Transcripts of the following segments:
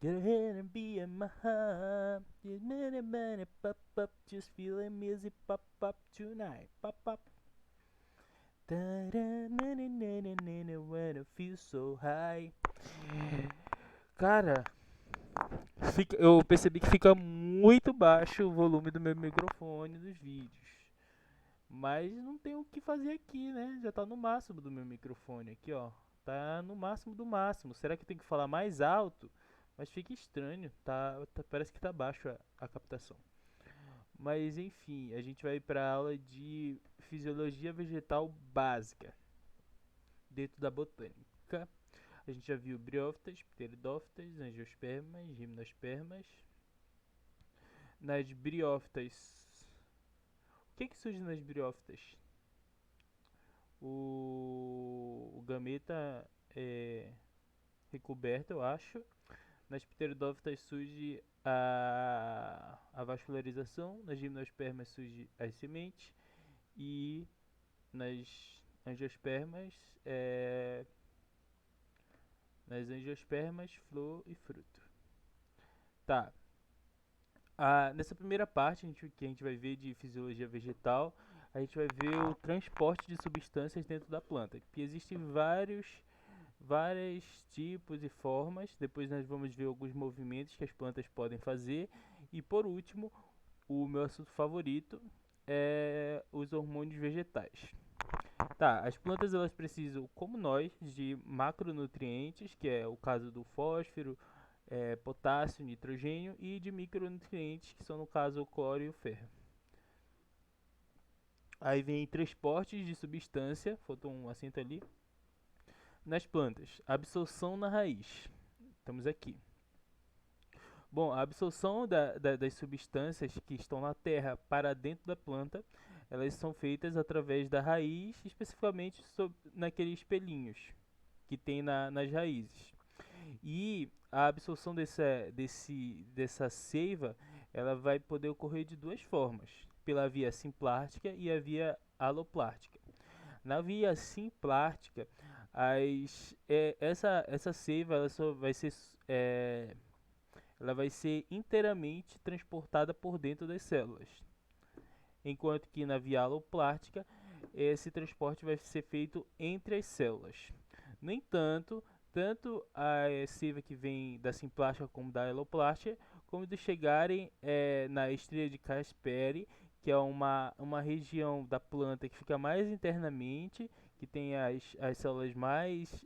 Get ahead and be in my heart. Pop up, just feeling music pop up tonight. Pop up. When I feel so high. Cara, eu percebi que fica muito baixo o volume do meu microfone dos vídeos. Mas não tem o que fazer aqui, né? Já tá no máximo do meu microfone aqui, ó. Tá no máximo do máximo. Será que tem que falar mais alto? Mas fica estranho, parece que tá baixo a captação. Mas enfim, a gente vai para a aula de fisiologia vegetal básica dentro da botânica. A gente já viu briófitas, pteridófitas, angiospermas, gimnospermas. Nas briófitas, o que surge nas briófitas? O gameta é recoberto, eu acho. Nas pteridófitas surge a vascularização, nas gimnospermas surge as sementes e nas angiospermas, flor e fruto. Tá. Nessa primeira parte que a gente vai ver de fisiologia vegetal, a gente vai ver o transporte de substâncias dentro da planta, que existem vários tipos e formas. Depois nós vamos ver alguns movimentos que as plantas podem fazer. E por último, o meu assunto favorito é os hormônios vegetais. Tá, as plantas elas precisam, como nós, de macronutrientes, que é o caso do fósforo, potássio, nitrogênio, e de micronutrientes, que são no caso o cloro e o ferro. Aí vem transportes de substância, faltou um acento ali, nas plantas. Absorção na raiz. Estamos aqui. Bom, a absorção das substâncias que estão na terra para dentro da planta, elas são feitas através da raiz, especificamente naqueles pelinhos que tem nas raízes. E a absorção dessa seiva, ela vai poder ocorrer de duas formas, pela via simplástica e a via aloplástica. Na via simplástica, essa seiva ela só vai ser, ela vai ser inteiramente transportada por dentro das células, enquanto que na via aloplástica, esse transporte vai ser feito entre as células. No entanto, tanto a seiva que vem da simplástica como da aloplástica, como de chegarem na estria de Casperi, que é uma região da planta que fica mais internamente, que tem as células mais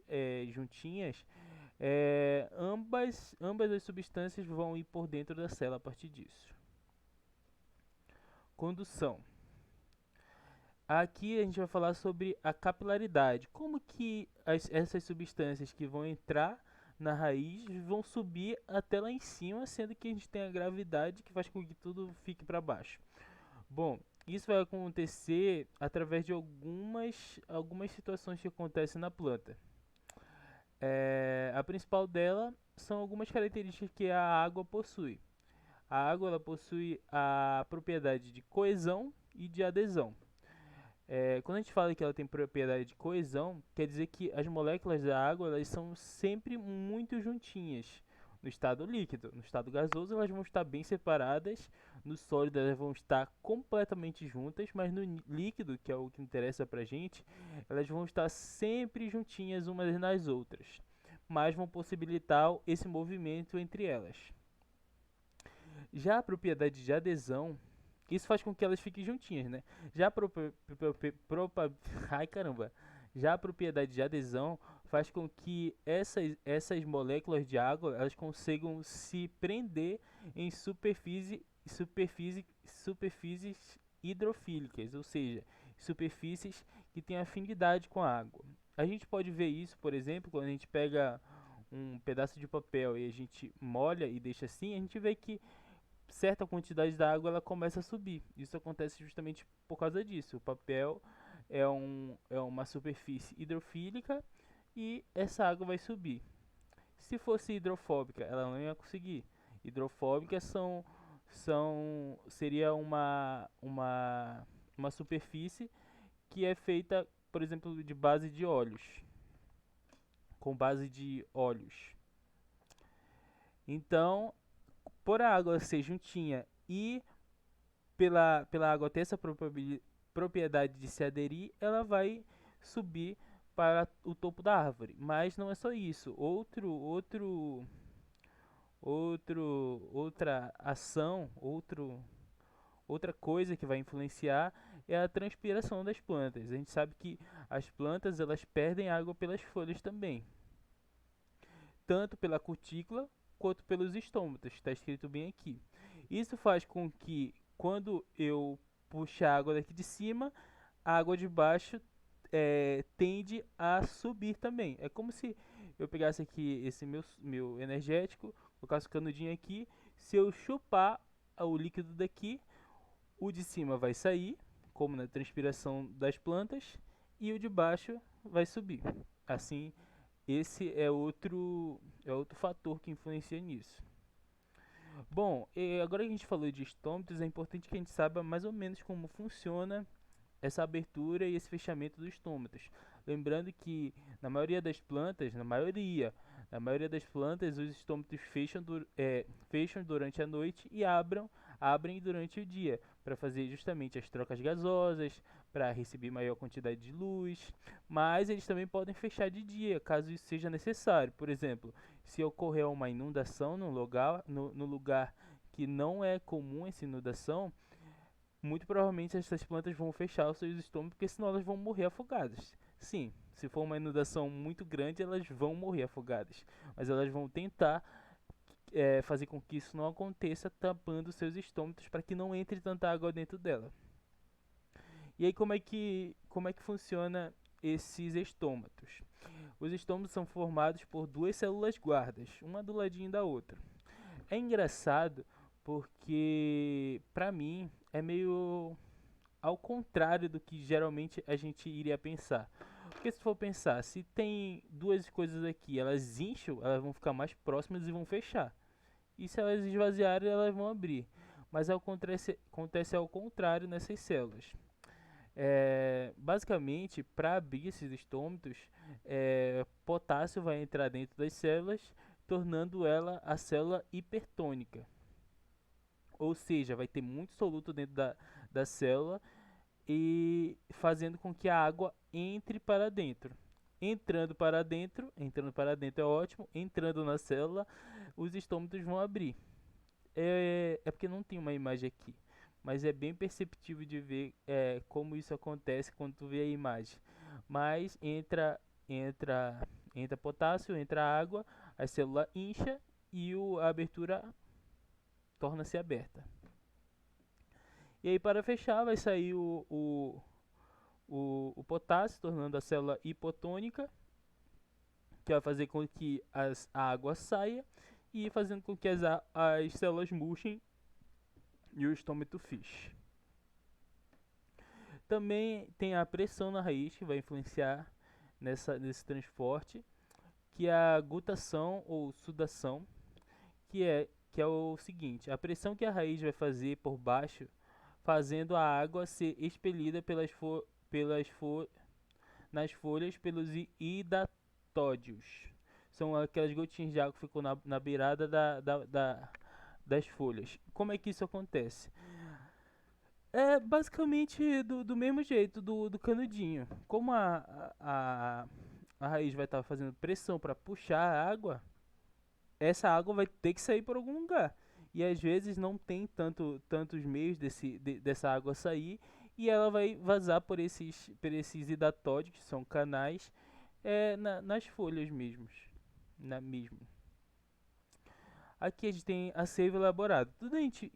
juntinhas, ambas as substâncias vão ir por dentro da célula a partir disso. Condução. Aqui a gente vai falar sobre a capilaridade. Como que essas substâncias que vão entrar na raiz vão subir até lá em cima, sendo que a gente tem a gravidade que faz com que tudo fique para baixo. Bom, isso vai acontecer através de algumas situações que acontecem na planta. A principal dela são algumas características que a água possui. A água ela possui a propriedade de coesão e de adesão. Quando a gente fala que ela tem propriedade de coesão, quer dizer que as moléculas da água elas são sempre muito juntinhas. No estado líquido, no estado gasoso elas vão estar bem separadas, no sólido elas vão estar completamente juntas, mas no líquido, que é o que interessa pra gente, elas vão estar sempre juntinhas umas nas outras, mas vão possibilitar esse movimento entre elas. Já a propriedade de adesão, isso faz com que elas fiquem juntinhas, né? Já a ai caramba. Já a propriedade de adesão faz com que essas moléculas de água elas consigam se prender em superfícies hidrofílicas, ou seja, superfícies que têm afinidade com a água. A gente pode ver isso, por exemplo, quando a gente pega um pedaço de papel e a gente molha e deixa assim, a gente vê que certa quantidade da água ela começa a subir. Isso acontece justamente por causa disso. O papel é uma superfície hidrofílica e essa água vai subir. Se fosse hidrofóbica, ela não ia conseguir. Hidrofóbica seria uma superfície que é feita, por exemplo, de base de óleos, com base de óleos. Então, por a água ser juntinha e pela água ter essa propriedade de se aderir, ela vai subir para o topo da árvore. Mas não é só isso. Outra ação, outra coisa que vai influenciar é a transpiração das plantas. A gente sabe que as plantas elas perdem água pelas folhas também, tanto pela cutícula quanto pelos estômatos, está escrito bem aqui. Isso faz com que quando eu puxar a água daqui de cima, a água de baixo tende a subir também. É como se eu pegasse aqui esse meu energético, colocasse o canudinho aqui, se eu chupar o líquido daqui, o de cima vai sair, como na transpiração das plantas, e o de baixo vai subir. Assim, esse é outro fator que influencia nisso. Bom, agora que a gente falou de estômatos, é importante que a gente saiba mais ou menos como funciona essa abertura e esse fechamento dos estômatos. Lembrando que na maioria das plantas, na maioria das plantas, os estômatos fecham durante a noite e abrem durante o dia, para fazer justamente as trocas gasosas, para receber maior quantidade de luz, mas eles também podem fechar de dia, caso isso seja necessário. Por exemplo, se ocorrer uma inundação no lugar que não é comum essa inundação, muito provavelmente essas plantas vão fechar os seus estômagos, porque senão elas vão morrer afogadas. Sim, se for uma inundação muito grande, elas vão morrer afogadas, mas elas vão tentar fazer com que isso não aconteça, tampando seus estômagos para que não entre tanta água dentro dela. E aí como é que funciona esses estômatos? Os estômatos são formados por duas células guardas, uma do ladinho da outra. É engraçado porque, pra mim, é meio ao contrário do que geralmente a gente iria pensar. Porque se for pensar, se tem duas coisas aqui, elas incham, elas vão ficar mais próximas e vão fechar. E se elas esvaziarem, elas vão abrir. Mas acontece ao contrário nessas células. Basicamente, para abrir esses estômatos, potássio vai entrar dentro das células, tornando ela a célula hipertônica. Ou seja, vai ter muito soluto dentro da célula e fazendo com que a água entre para dentro. Entrando para dentro é ótimo, entrando na célula, os estômatos vão abrir. É porque não tem uma imagem aqui, mas é bem perceptível de ver como isso acontece quando tu vê a imagem. Mas entra potássio, entra água, a célula incha e a abertura torna-se aberta. E aí para fechar vai sair o potássio, tornando a célula hipotônica, que vai fazer com que a água saia e fazendo com que as células murchem e o estômago feche. Também tem a pressão na raiz que vai influenciar nesse transporte, que é a gutação ou sudação, que é o seguinte: a pressão que a raiz vai fazer por baixo, fazendo a água ser expelida nas folhas pelos hidatódios. São aquelas gotinhas de água que ficam na beirada das folhas. Como é que isso acontece? É basicamente do mesmo jeito do canudinho. Como a raiz vai estar fazendo pressão para puxar a água, essa água vai ter que sair por algum lugar. E às vezes não tem tantos meios dessa água sair e ela vai vazar por esses hidatódios, que são canais, nas folhas mesmo. Aqui a gente tem a seiva elaborada.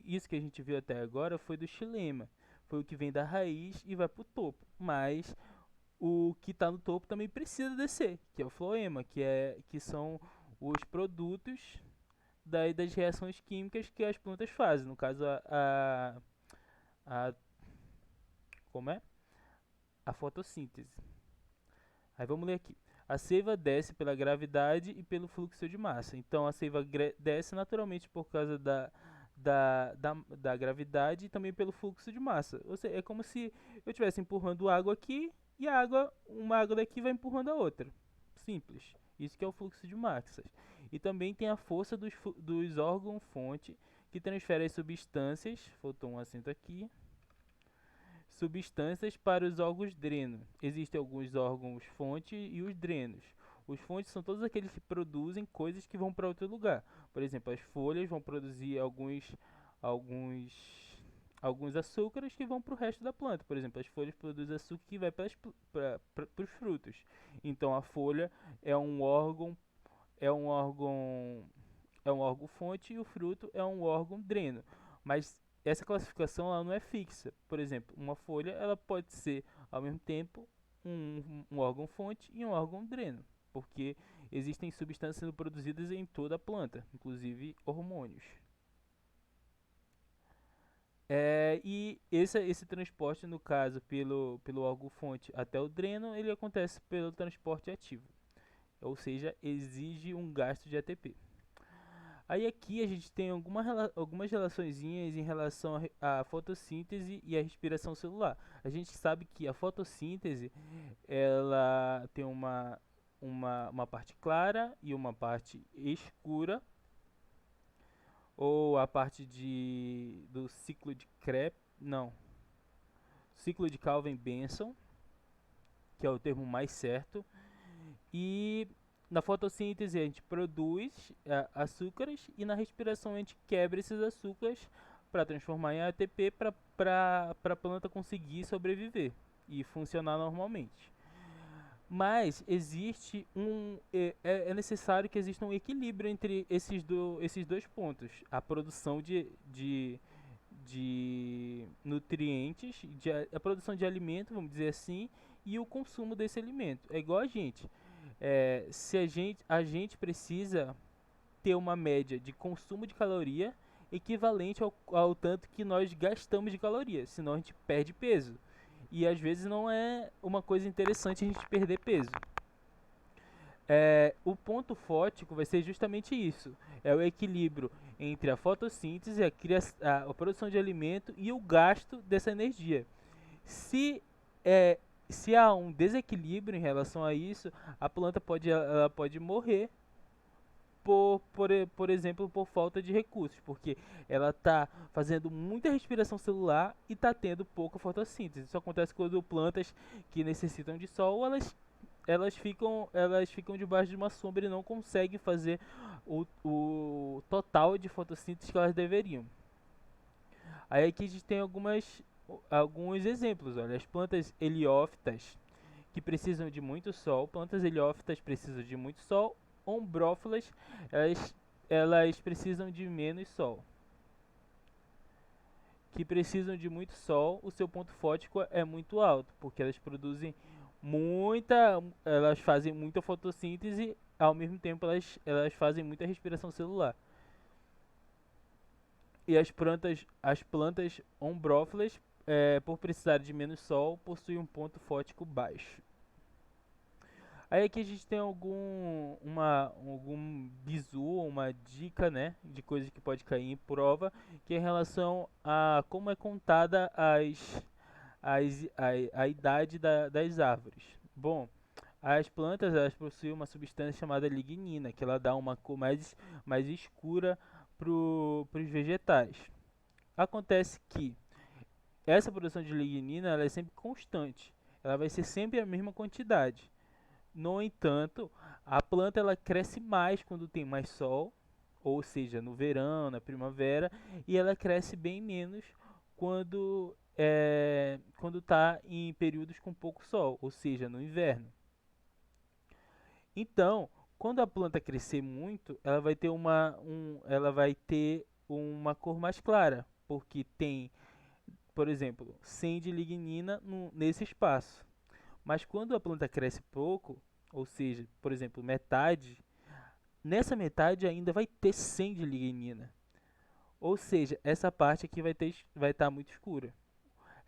Isso que a gente viu até agora foi do xilema. Foi o que vem da raiz e vai para o topo. Mas o que está no topo também precisa descer, que é o floema, que são os produtos das reações químicas que as plantas fazem. No caso, a como é? A fotossíntese. Aí vamos ler aqui. A seiva desce pela gravidade e pelo fluxo de massa. Então a seiva desce naturalmente por causa da gravidade e também pelo fluxo de massa. Ou seja, é como se eu estivesse empurrando água aqui e uma água daqui vai empurrando a outra. Simples. Isso que é o fluxo de massas. E também tem a força dos órgãos-fonte, que transfere as substâncias, faltou um acento aqui, substâncias para os órgãos dreno. Existem alguns órgãos-fonte e os drenos. Os fontes são todos aqueles que produzem coisas que vão para outro lugar. Por exemplo, as folhas vão produzir alguns, alguns açúcares que vão para o resto da planta. Por exemplo, as folhas produzem açúcar que vai para os frutos. Então, a folha é um órgão, é um órgão, é um órgão fonte e o fruto é um órgão dreno. Mas essa classificação ela não é fixa. Por exemplo, uma folha ela pode ser ao mesmo tempo um órgão fonte e um órgão dreno, porque existem substâncias sendo produzidas em toda a planta, inclusive hormônios. E esse transporte, no caso, pelo órgão-fonte até o dreno, ele acontece pelo transporte ativo, ou seja, exige um gasto de ATP. Aí aqui a gente tem algumas relaçõezinhas em relação à fotossíntese e à respiração celular. A gente sabe que a fotossíntese ela tem uma parte clara e uma parte escura, ou a parte do ciclo de Krebs, não, ciclo de Calvin-Benson, que é o termo mais certo. E na fotossíntese a gente produz açúcares e na respiração a gente quebra esses açúcares para transformar em ATP para a planta conseguir sobreviver e funcionar normalmente. Mas existe é necessário que exista um equilíbrio entre esses dois pontos. A produção de nutrientes, a produção de alimento, vamos dizer assim, e o consumo desse alimento. É igual a gente. Se a gente precisa ter uma média de consumo de caloria equivalente ao tanto que nós gastamos de caloria, senão a gente perde peso. E às vezes não é uma coisa interessante a gente perder peso. O ponto fótico vai ser justamente isso. É o equilíbrio entre a fotossíntese, a produção de alimento e o gasto dessa energia. Se, se há um desequilíbrio em relação a isso, a planta ela pode morrer por exemplo, por falta de recursos, porque ela está fazendo muita respiração celular e está tendo pouca fotossíntese. Isso acontece quando plantas que necessitam de sol, elas ficam debaixo de uma sombra e não conseguem fazer o total de fotossíntese que elas deveriam. Aí aqui a gente tem alguns exemplos. Olha, as plantas heliófitas que precisam de muito sol, plantas heliófitas precisam de muito sol, ombrófilas, elas precisam de menos sol. Que precisam de muito sol, o seu ponto fótico é muito alto, porque elas fazem muita fotossíntese, ao mesmo tempo elas fazem muita respiração celular. E as plantas ombrófilas, por precisar de menos sol, possuem um ponto fótico baixo. Aí aqui a gente tem algum bizu, uma dica, né, de coisas que pode cair em prova, que é em relação a como é contada a idade das árvores. Bom, as plantas elas possuem uma substância chamada lignina, que ela dá uma cor mais escura para os vegetais. Acontece que essa produção de lignina ela é sempre constante, ela vai ser sempre a mesma quantidade. No entanto, a planta ela cresce mais quando tem mais sol, ou seja, no verão, na primavera, e ela cresce bem menos quando está em períodos com pouco sol, ou seja, no inverno. Então, quando a planta crescer muito, ela vai ter uma cor mais clara, porque tem, por exemplo, 100 de lignina nesse espaço. Mas quando a planta cresce pouco, ou seja, por exemplo, metade, nessa metade ainda vai ter 100 de lignina. Ou seja, essa parte aqui vai estar muito escura.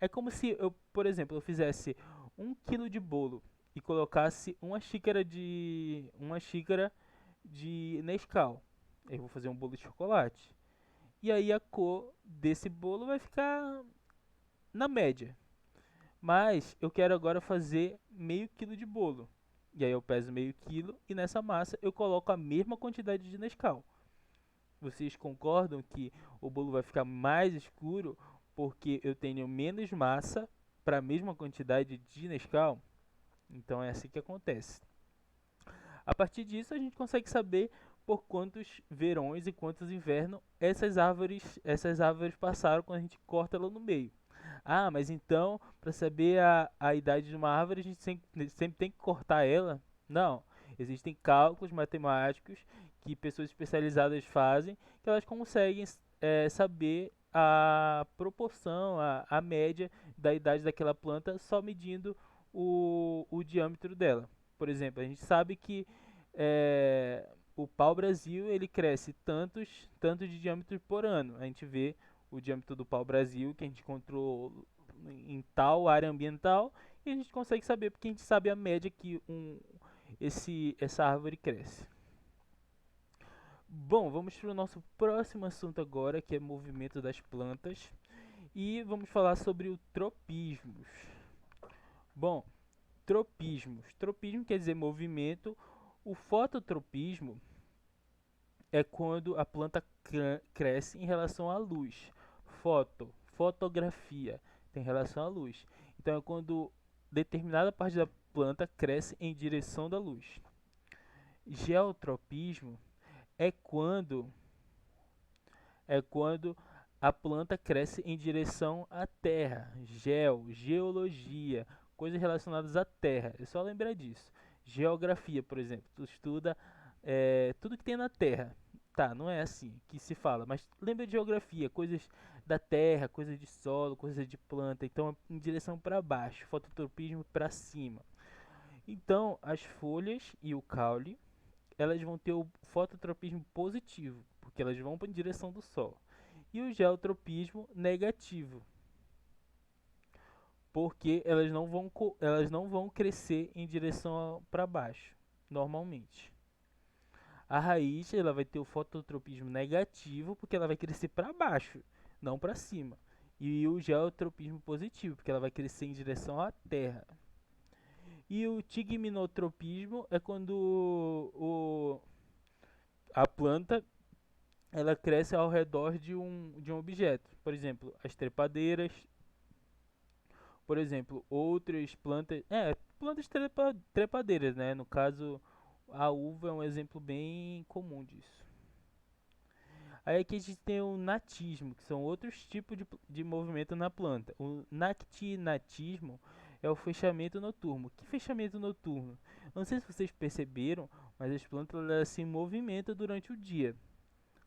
É como se eu, por exemplo, eu fizesse 1 kg de bolo e colocasse uma xícara de Nescau. Eu vou fazer um bolo de chocolate. E aí a cor desse bolo vai ficar na média. Mas eu quero agora fazer meio quilo de bolo. E aí eu peso meio quilo e nessa massa eu coloco a mesma quantidade de Nescau. Vocês concordam que o bolo vai ficar mais escuro porque eu tenho menos massa para a mesma quantidade de Nescau? Então é assim que acontece. A partir disso a gente consegue saber por quantos verões e quantos invernos essas árvores passaram quando a gente corta ela no meio. Ah, mas então, para saber a idade de uma árvore, a gente sempre tem que cortar ela? Não. Existem cálculos matemáticos que pessoas especializadas fazem, que elas conseguem saber a proporção, a média da idade daquela planta só medindo o diâmetro dela. Por exemplo, a gente sabe que o pau-brasil ele cresce tanto de diâmetro por ano. A gente vê o diâmetro do pau-brasil que a gente encontrou em tal área ambiental e a gente consegue saber porque a gente sabe a média que essa árvore cresce. Bom, vamos para o nosso próximo assunto agora, que é movimento das plantas. E vamos falar sobre o tropismos. Bom, tropismos. Tropismo quer dizer movimento. O fototropismo é quando a planta cresce em relação à luz. Fotografia, tem relação à luz. Então é quando determinada parte da planta cresce em direção da luz. Geotropismo é quando a planta cresce em direção à terra. Geologia, coisas relacionadas à terra. É só lembrar disso. Geografia, por exemplo, tu estuda tudo que tem na terra. Tá, não é assim que se fala, mas lembra de geografia, coisas da terra, coisas de solo, coisas de planta. Então, é em direção para baixo, fototropismo para cima. Então, as folhas e o caule, elas vão ter o fototropismo positivo, porque elas vão para a direção do sol. E o geotropismo negativo, porque elas não vão crescer em direção para baixo, normalmente. A raiz ela vai ter o fototropismo negativo, porque ela vai crescer para baixo, não para cima. E o geotropismo positivo, porque ela vai crescer em direção à terra. E o tigminotropismo é quando a planta ela cresce ao redor de um objeto. Por exemplo, as trepadeiras. Por exemplo, outras plantas. Plantas trepadeiras, né? No caso, a uva é um exemplo bem comum disso. Aí aqui a gente tem o natismo, que são outros tipos de movimento na planta. O nactinatismo é o fechamento noturno. Que fechamento noturno? Não sei se vocês perceberam, mas as plantas elas se movimentam durante o dia.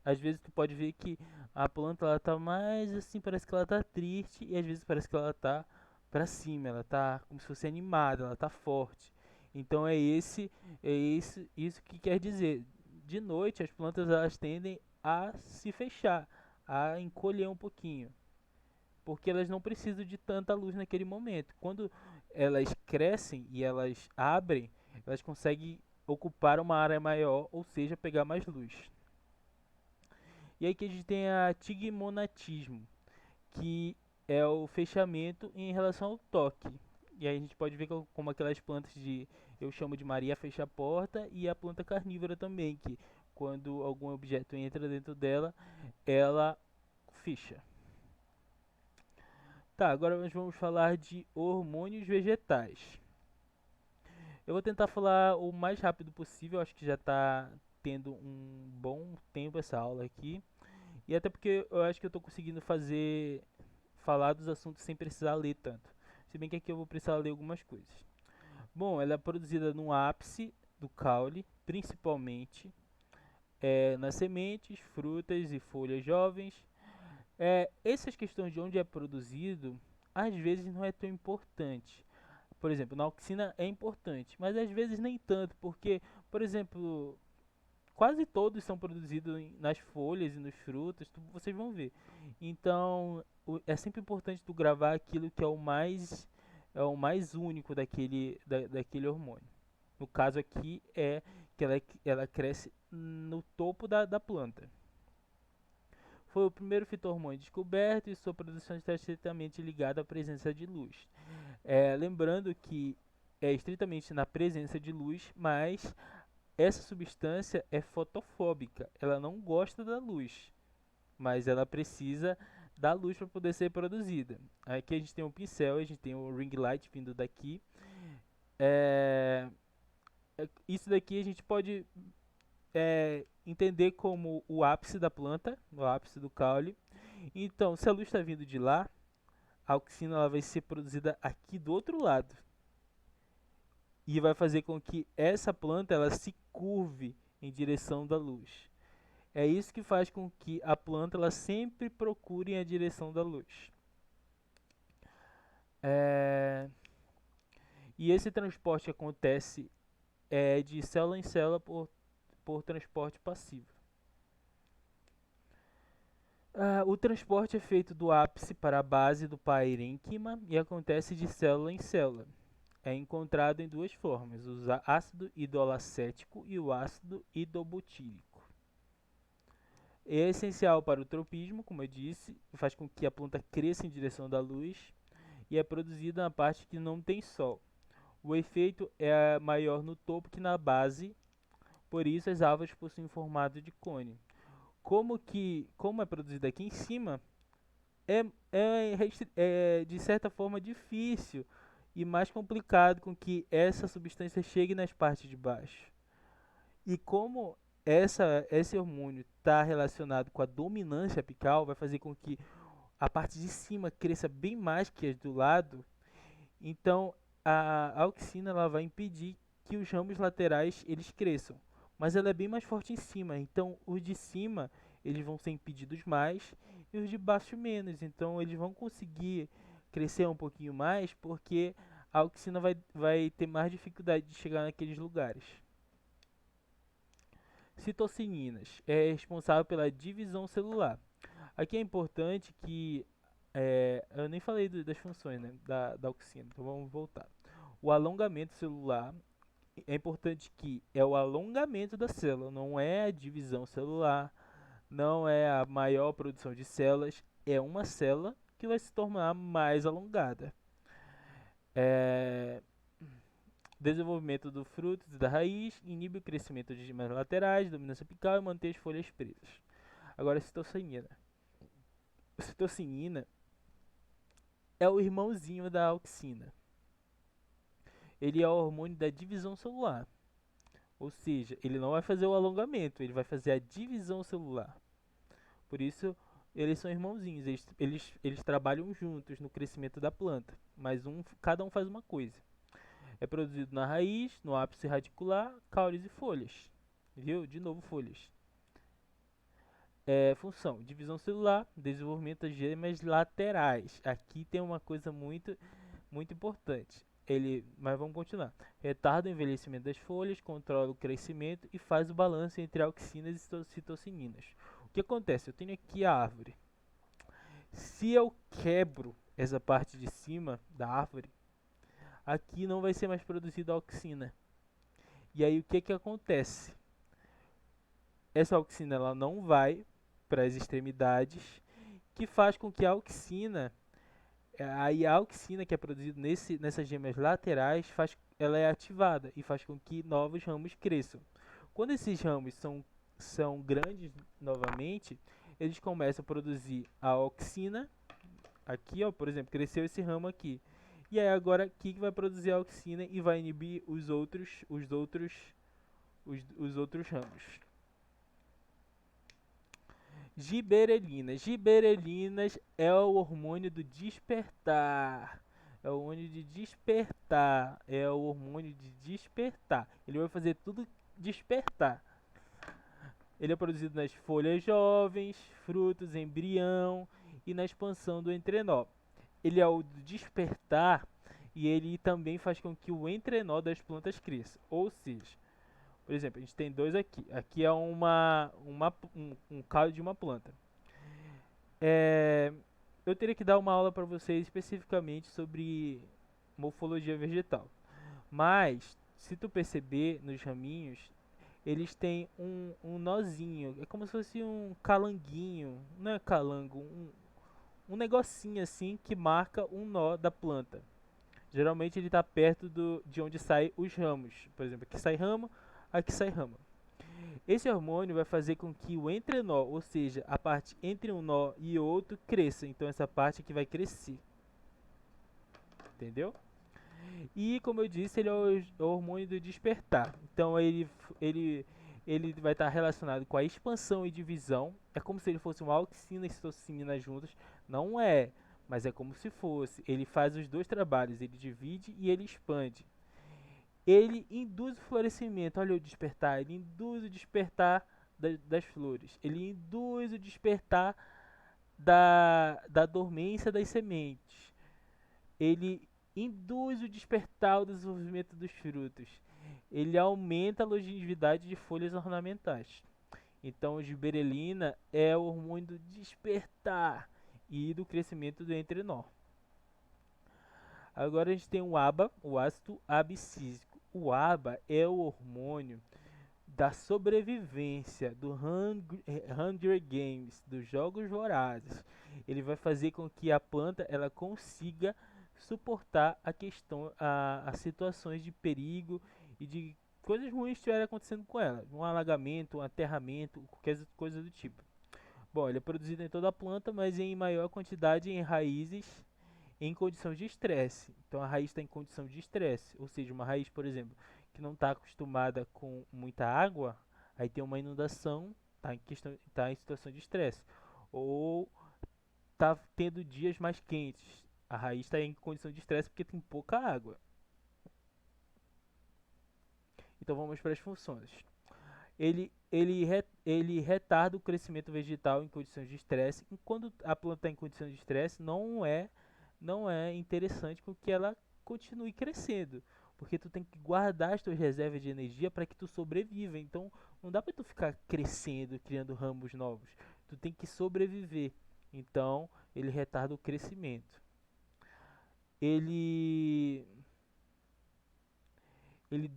Às vezes tu pode ver que a planta ela tá mais assim, parece que ela tá triste, e às vezes parece que ela tá para cima, ela tá como se fosse animada, ela tá forte. Então isso que quer dizer. De noite as plantas elas tendem a se fechar, a encolher um pouquinho, porque elas não precisam de tanta luz naquele momento. Quando elas crescem e elas abrem, elas conseguem ocupar uma área maior, ou seja, pegar mais luz. E aí que a gente tem a tigmonatismo, que é o fechamento em relação ao toque. E aí a gente pode ver como aquelas plantas eu chamo de Maria fecha a porta, e a planta carnívora também, que quando algum objeto entra dentro dela, ela fecha. Tá, agora nós vamos falar de hormônios vegetais. Eu vou tentar falar o mais rápido possível, acho que já está tendo um bom tempo essa aula aqui. E até porque eu acho que eu estou conseguindo falar dos assuntos sem precisar ler tanto. Se bem que aqui eu vou precisar ler algumas coisas. Bom, ela é produzida no ápice do caule, principalmente nas sementes, frutas e folhas jovens. Essas questões de onde é produzido, às vezes não é tão importante. Por exemplo, na auxina é importante, mas às vezes nem tanto, porque, por exemplo, quase todos são produzidos nas folhas e nos frutos, vocês vão ver. Então, é sempre importante tu gravar aquilo que é o mais único daquele hormônio. No caso aqui é que ela cresce no topo da planta. Foi o primeiro fito-hormônio descoberto e sua produção está estritamente ligada à presença de luz. Lembrando que é estritamente na presença de luz, mas essa substância é fotofóbica, ela não gosta da luz, mas ela precisa da luz para poder ser produzida. Aqui a gente tem um pincel, a gente tem o ring light vindo daqui. É, isso daqui a gente pode entender como o ápice da planta, o ápice do caule. Então, se a luz está vindo de lá, a auxina ela vai ser produzida aqui do outro lado e vai fazer com que essa planta ela se curve em direção da luz. É isso que faz com que a planta ela sempre procure a direção da luz. É, E esse transporte acontece de célula em célula por transporte passivo. O transporte é feito do ápice para a base do parênquima e acontece de célula em célula. É encontrado em duas formas, o ácido idolacético e o ácido idobutílico. É essencial para o tropismo, como eu disse, faz com que a planta cresça em direção da luz e é produzida na parte que não tem sol. O efeito é maior no topo que na base, por isso as árvores possuem formato de cone. Como é produzido aqui em cima, é, é de certa forma difícil e mais complicado com que essa substância chegue nas partes de baixo. E como esse hormônio está relacionado com a dominância apical, vai fazer com que a parte de cima cresça bem mais que as do lado, então a auxina ela vai impedir que os ramos laterais eles cresçam, mas ela é bem mais forte em cima, então os de cima eles vão ser impedidos mais e os de baixo menos, então eles vão conseguir crescer um pouquinho mais porque a auxina vai ter mais dificuldade de chegar naqueles lugares. Citocininas é responsável pela divisão celular. Aqui é importante que eu nem falei das funções, né, da auxina, então vamos voltar. O alongamento celular é importante que é o alongamento da célula, não é a divisão celular, não é a maior produção de células, é uma célula que vai se tornar mais alongada. É, Desenvolvimento do fruto e da raiz, inibe o crescimento de gemas laterais, dominância apical e mantém as folhas presas. Agora, a citocinina. A citocinina é o irmãozinho da auxina. Ele é o hormônio da divisão celular. Ou seja, ele não vai fazer o alongamento, ele vai fazer a divisão celular. Por isso, eles são irmãozinhos, eles trabalham juntos no crescimento da planta, mas cada um faz uma coisa. É produzido na raiz, no ápice radicular, caules e folhas. Viu? De novo, folhas. Função: divisão celular, desenvolvimento das gemas laterais. Aqui tem uma coisa muito importante. Mas vamos continuar. Retarda o envelhecimento das folhas, controla o crescimento e faz o balanço entre auxinas e citocininas. O que acontece? Eu tenho aqui a árvore. Se eu quebro essa parte de cima da árvore, aqui não vai ser mais produzida auxina. E aí o que acontece? Essa auxina ela não vai para as extremidades, que faz com que a auxina, aí a auxina que é produzida nessas gemas laterais, ela é ativada e faz com que novos ramos cresçam. Quando esses ramos são grandes novamente, eles começam a produzir a auxina. Aqui, ó, por exemplo, cresceu esse ramo aqui. E aí agora aqui que vai produzir a auxina e vai inibir os outros ramos. Giberelinas. Giberelinas é o hormônio do despertar. É o hormônio de despertar. É o hormônio de despertar. Ele vai fazer tudo despertar. Ele é produzido nas folhas jovens, frutos, embrião e na expansão do entrenó. Ele é o do despertar e ele também faz com que o entrenó das plantas cresça. Ou seja, por exemplo, a gente tem dois aqui. Aqui é um caule de uma planta. Eu teria que dar uma aula para vocês especificamente sobre morfologia vegetal. Mas, se tu perceber nos raminhos, eles têm um nozinho. É como se fosse um calanguinho. Não é calango, um negocinho assim que marca um nó da planta. Geralmente ele está perto de onde saem os ramos. Por exemplo, aqui sai ramo, aqui sai rama. Esse hormônio vai fazer com que o entrenó, ou seja, a parte entre um nó e outro, cresça. Então essa parte aqui vai crescer. Entendeu? E como eu disse, ele é o hormônio do despertar. Então ele, ele vai estar relacionado com a expansão e divisão. É como se ele fosse uma auxina e citocina juntas. Não é, mas é como se fosse. Ele faz os dois trabalhos, ele divide e ele expande. Ele induz o florescimento, olha o despertar, ele induz o despertar das flores. Ele induz o despertar da dormência das sementes. Ele induz o despertar o desenvolvimento dos frutos. Ele aumenta a longevidade de folhas ornamentais. Então, o gibberellina é o hormônio do despertar e do crescimento do entrenó. Agora a gente tem o ABA, o ácido abscísico. O ABA é o hormônio da sobrevivência, do Hunger Games, dos jogos vorazes. Ele vai fazer com que a planta ela consiga suportar as situações de perigo e de coisas ruins que estiverem acontecendo com ela, um alagamento, um aterramento, qualquer coisa do tipo. Bom, ele é produzido em toda a planta, mas em maior quantidade em raízes em condição de estresse. Então a raiz está em condição de estresse, ou seja, uma raiz, por exemplo, que não está acostumada com muita água, aí tem uma inundação, tá em situação de estresse. Ou está tendo dias mais quentes, a raiz está em condição de estresse porque tem pouca água. Então vamos para as funções. Ele retarda o crescimento vegetal em condições de estresse. E quando a planta está em condições de estresse, não é interessante com que ela continue crescendo, porque tu tem que guardar as tuas reservas de energia para que tu sobreviva. Então, não dá para tu ficar crescendo, criando ramos novos. Tu tem que sobreviver. Então, ele retarda o crescimento. Ele ele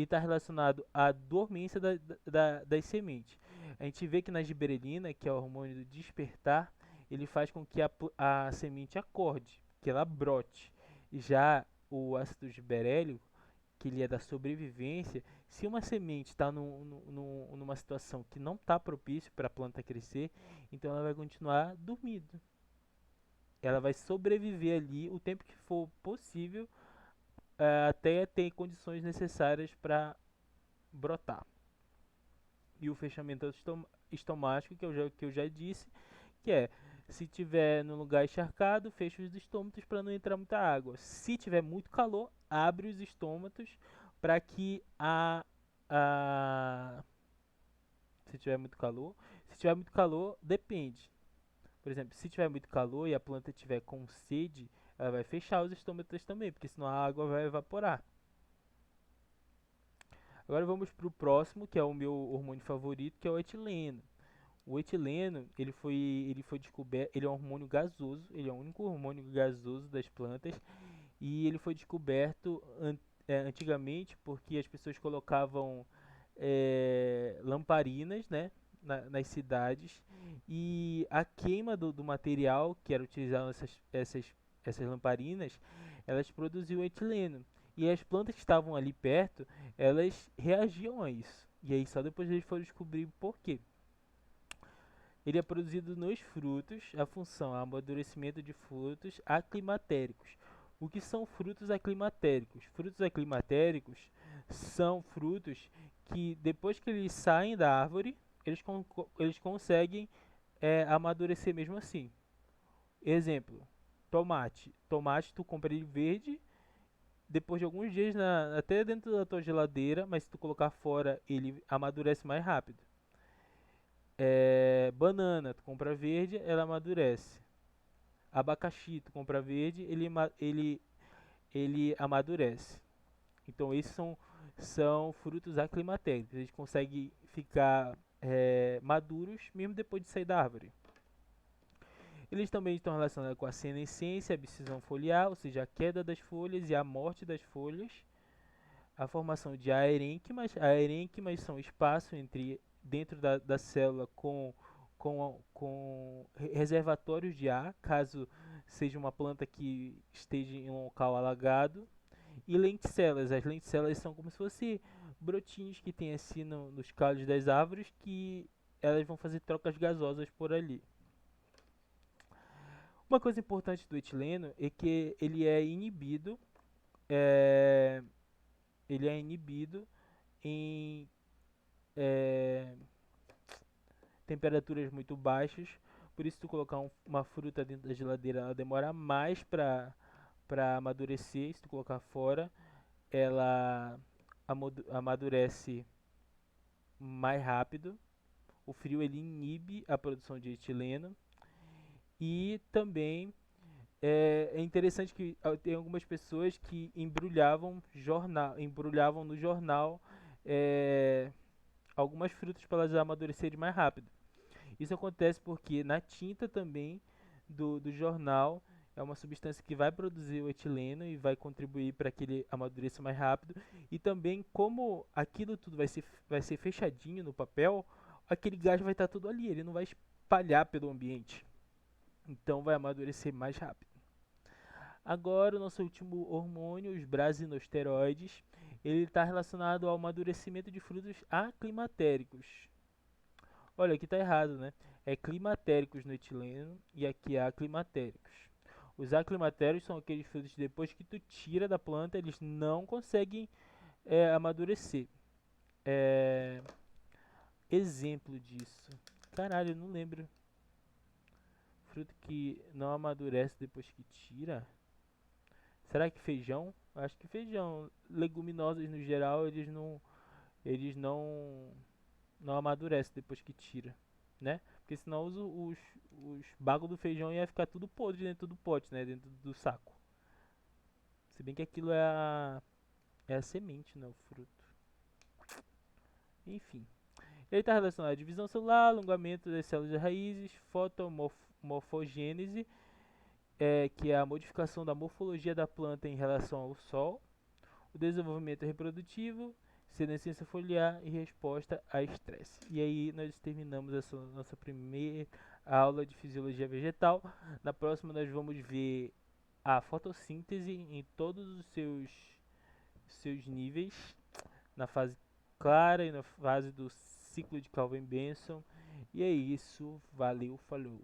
está relacionado à dormência das sementes. A gente vê que na gibberellina, que é o hormônio do despertar, ele faz com que a semente acorde, que ela brote. Já o ácido gibberéllico, que ele é da sobrevivência, se uma semente está numa situação que não está propício para a planta crescer, então ela vai continuar dormindo. Ela vai sobreviver ali o tempo que for possível até ter condições necessárias para brotar. E o fechamento estomático, que eu já disse, que é, se tiver no lugar encharcado, fecha os estômatos para não entrar muita água. Se tiver muito calor, abre os estômatos para que a se tiver muito calor, depende. Por exemplo, se tiver muito calor e a planta tiver com sede, ela vai fechar os estômatos também, porque senão a água vai evaporar. Agora vamos para o próximo, que é o meu hormônio favorito, que é o etileno. O etileno, ele foi descoberto, ele é um hormônio gasoso, ele é o único hormônio gasoso das plantas e ele foi descoberto antigamente porque as pessoas colocavam lamparinas, né, nas cidades e a queima do material que era utilizado essas lamparinas, elas produziam etileno. E as plantas que estavam ali perto, elas reagiam a isso. E aí só depois eles foram descobrir por quê. Ele é produzido nos frutos, a função é amadurecimento de frutos aclimatéricos. O que são frutos aclimatéricos? Frutos aclimatéricos são frutos que depois que eles saem da árvore, eles conseguem amadurecer mesmo assim. Exemplo, tomate. Tomate tu compra ele verde, depois de alguns dias até dentro da tua geladeira, mas se tu colocar fora ele amadurece mais rápido. Banana, tu compra verde, ela amadurece. Abacaxi, tu compra verde, ele amadurece. Então esses são frutos aclimatéricos. Eles conseguem ficar maduros mesmo depois de sair da árvore. Eles também estão relacionados com a senescência, a abscisão foliar, ou seja, a queda das folhas e a morte das folhas. A formação de aerênquimas. Aerênquimas são espaço dentro da célula com com reservatórios de ar, caso seja uma planta que esteja em um local alagado, e lenticelas. As lenticelas são como se fossem brotinhos que tem assim nos galhos das árvores, que elas vão fazer trocas gasosas por ali. Uma coisa importante do etileno é que é, ele é inibido em é, temperaturas muito baixas. Por isso, tu colocar uma fruta dentro da geladeira, ela demora mais para amadurecer. Se tu colocar fora, ela amadurece mais rápido. O frio ele inibe a produção de etileno. E também é interessante que tem algumas pessoas que embrulhavam no jornal é, algumas frutas para elas amadurecerem mais rápido. Isso acontece porque na tinta também do jornal é uma substância que vai produzir o etileno e vai contribuir para que ele amadureça mais rápido. E também, como aquilo tudo vai ser fechadinho no papel, aquele gás vai estar tudo ali, ele não vai espalhar pelo ambiente. Então vai amadurecer mais rápido. Agora, o nosso último hormônio, os brasinosteroides, ele está relacionado ao amadurecimento de frutos aclimatéricos. Olha, aqui está errado, né? É climatéricos no etileno e aqui é aclimatéricos. Os aclimatéricos são aqueles frutos que depois que tu tira da planta, eles não conseguem amadurecer. Exemplo disso. Caralho, eu não lembro. Fruto que não amadurece depois que tira. Será que feijão? Acho que feijão. Leguminosas no geral, eles não amadurecem depois que tira, né? Porque senão os bagos do feijão ia ficar tudo podre dentro do pote, né? Dentro do saco. Se bem que aquilo é a semente, né? O fruto. Enfim. Ele está relacionado à divisão celular, alongamento das células raízes, fotomorfogênese, que é a modificação da morfologia da planta em relação ao sol, o desenvolvimento reprodutivo, senescência foliar e resposta a estresse. E aí nós terminamos essa nossa primeira aula de fisiologia vegetal. Na próxima nós vamos ver a fotossíntese em todos os seus níveis, na fase clara e na fase do ciclo de Calvin-Benson. E é isso, valeu, falou.